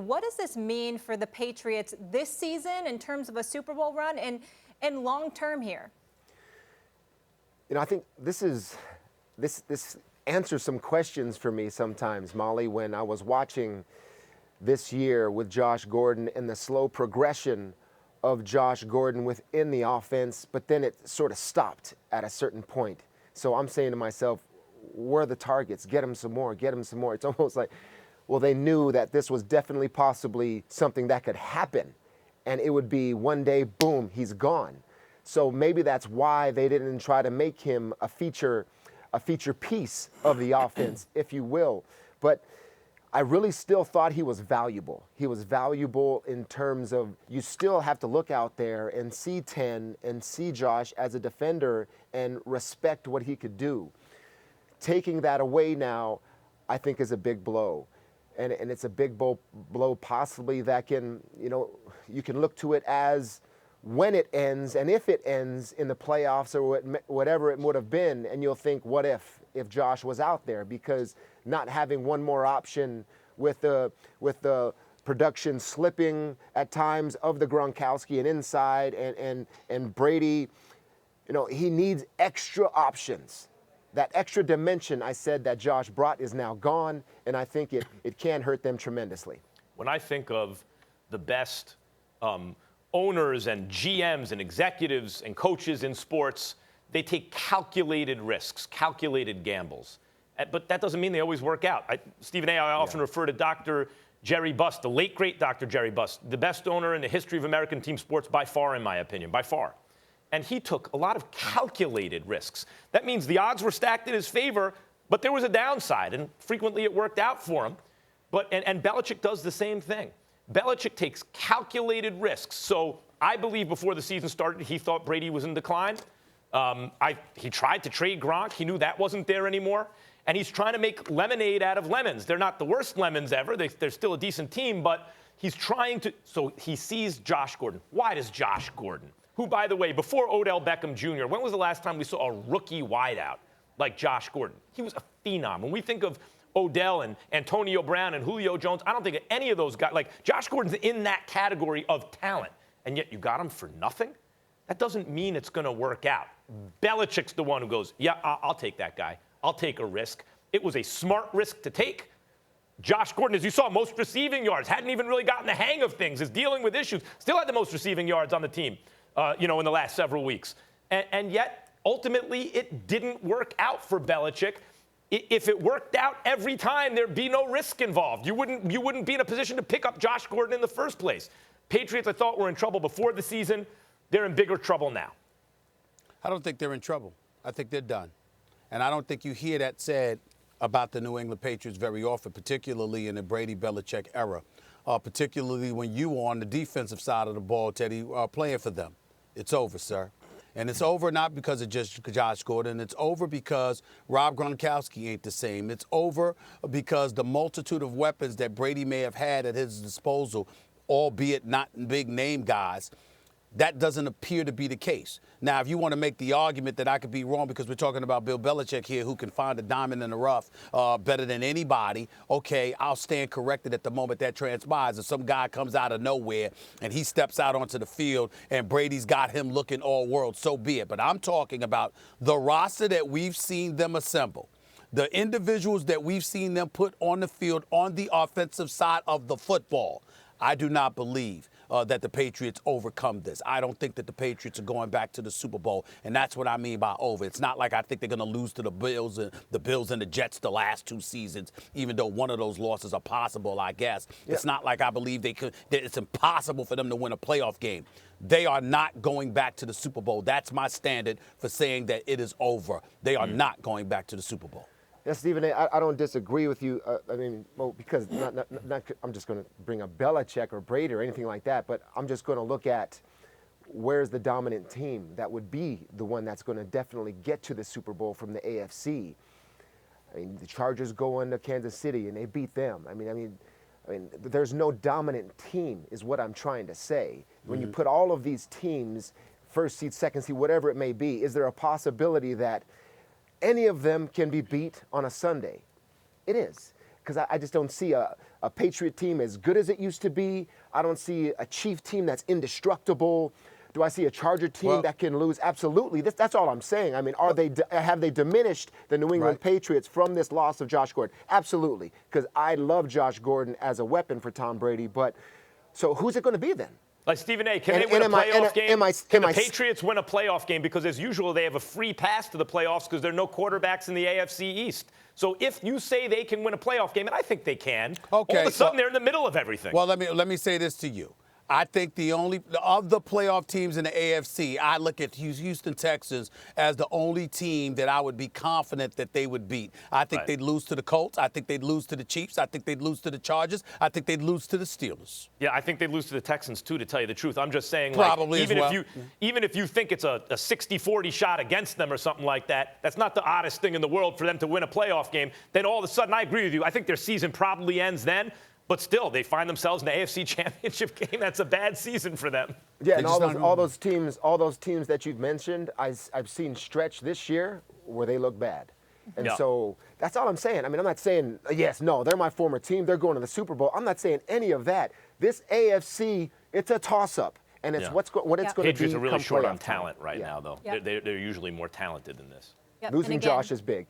What does this mean for the Patriots this season in terms of a Super Bowl run and long term here? I think this answers some questions for me sometimes, Molly, when I was watching this year with Josh Gordon and the slow progression of Josh Gordon within the offense, but then it sort of stopped at a certain point. So I'm saying to myself, where are the targets? Get him some more, get him some more. It's almost like, well, they knew that this was definitely possibly something that could happen, and it would be one day, boom, he's gone. So maybe that's why they didn't try to make him a feature piece of the offense, if you will. But I really still thought he was valuable. He was valuable in terms of you still have to look out there and see 10 and see Josh as a defender and respect what he could do. Taking that away now, I think, is a big blow. And it's a big blow possibly that can, you can look to it as when it ends and if it ends in the playoffs or whatever it would have been, and you'll think, what if Josh was out there? Because not having one more option with the production slipping at times of the Gronkowski and inside and Brady, he needs extra options. That extra dimension, I said, that Josh brought is now gone, and I think it can hurt them tremendously. When I think of the best owners and GMs and executives and coaches in sports, they take calculated risks, calculated gambles. But that doesn't mean they always work out. Stephen A., I often refer to Dr. Jerry Buss, the late, great Dr. Jerry Buss, the best owner in the history of American team sports by far, in my opinion, by far. And he took a lot of calculated risks. That means the odds were stacked in his favor, but there was a downside, and frequently it worked out for him. And Belichick does the same thing. Belichick takes calculated risks. So I believe before the season started, he thought Brady was in decline. He tried to trade Gronk. He knew that wasn't there anymore. And he's trying to make lemonade out of lemons. They're not the worst lemons ever. They're still a decent team, but he's trying to. So he sees Josh Gordon. Why does Josh Gordon, who, by the way, before Odell Beckham Jr., when was the last time we saw a rookie wideout like Josh Gordon? He was a phenom. When we think of Odell and Antonio Brown and Julio Jones, I don't think of any of those guys. Like, Josh Gordon's in that category of talent, and yet you got him for nothing? That doesn't mean it's going to work out. Belichick's the one who goes, yeah, I'll take that guy. I'll take a risk. It was a smart risk to take. Josh Gordon, as you saw, most receiving yards, hadn't even really gotten the hang of things, is dealing with issues, still had the most receiving yards on the team, in the last several weeks. And yet, ultimately, it didn't work out for Belichick. If it worked out every time, there'd be no risk involved. You wouldn't be in a position to pick up Josh Gordon in the first place. Patriots, I thought, were in trouble before the season. They're in bigger trouble now. I don't think they're in trouble. I think they're done. And I don't think you hear that said about the New England Patriots very often, particularly in the Brady-Belichick era, particularly when you were on the defensive side of the ball, Teddy, playing for them. It's over, sir. And it's over not because of just Josh Gordon. It's over because Rob Gronkowski ain't the same. It's over because the multitude of weapons that Brady may have had at his disposal, albeit not big name guys, that doesn't appear to be the case. Now, if you want to make the argument that I could be wrong because we're talking about Bill Belichick here who can find a diamond in the rough better than anybody, okay, I'll stand corrected at the moment that transpires. If some guy comes out of nowhere and he steps out onto the field and Brady's got him looking all world, so be it. But I'm talking about the roster that we've seen them assemble, the individuals that we've seen them put on the field on the offensive side of the football. I do not believe that the Patriots overcome this. I don't think that the Patriots are going back to the Super Bowl, and that's what I mean by over. It's not like I think they're going to lose to the Bills and the Jets the last two seasons, even though one of those losses are possible, I guess. Yeah. It's not like I believe that it's impossible for them to win a playoff game. They are not going back to the Super Bowl. That's my standard for saying that it is over. They are not going back to the Super Bowl. Yeah, Stephen A., I don't disagree with you. Because I'm just going to bring up Belichick or Brady or anything like that, but I'm just going to look at where's the dominant team that would be the one that's going to definitely get to the Super Bowl from the AFC. I mean, the Chargers go into Kansas City and they beat them. I mean, there's no dominant team is what I'm trying to say. When you put all of these teams, first seed, second seed, whatever it may be, is there a possibility that any of them can be beat on a Sunday? It is, because I just don't see a a Patriot team as good as it used to be. I don't see a Chief team that's indestructible. Do I see a Charger team that can lose? Absolutely. That's all I'm saying. I mean, have they diminished the New England Patriots from this loss of Josh Gordon? Absolutely, because I love Josh Gordon as a weapon for Tom Brady. But so who's it going to be then? Like, Stephen A., can they win a playoff game? Can the Patriots win a playoff game? Because, as usual, they have a free pass to the playoffs because there are no quarterbacks in the AFC East. So if you say they can win a playoff game, and I think they can, all of a sudden they're in the middle of everything. Well, let me say this to you. I think of the playoff teams in the AFC, I look at Houston Texans as the only team that I would be confident that they would beat. I think they'd lose to the Colts. I think they'd lose to the Chiefs. I think they'd lose to the Chargers. I think they'd lose to the Steelers. Yeah, I think they'd lose to the Texans, too, to tell you the truth. I'm just saying, probably even if you think it's a 60-40 shot against them or something like that, that's not the oddest thing in the world for them to win a playoff game. Then all of a sudden, I agree with you. I think their season probably ends then. But still, they find themselves in the AFC Championship game. That's a bad season for them. Yeah, and all those teams that you've mentioned, I've seen stretch this year where they look bad. And so that's all I'm saying. I mean, I'm not saying, yes, no, they're my former team. They're going to the Super Bowl. I'm not saying any of that. This AFC, it's a toss-up. And it's what it's going to be. Patriots are really short on talent right now, though. They're usually more talented than this. Losing Josh is big.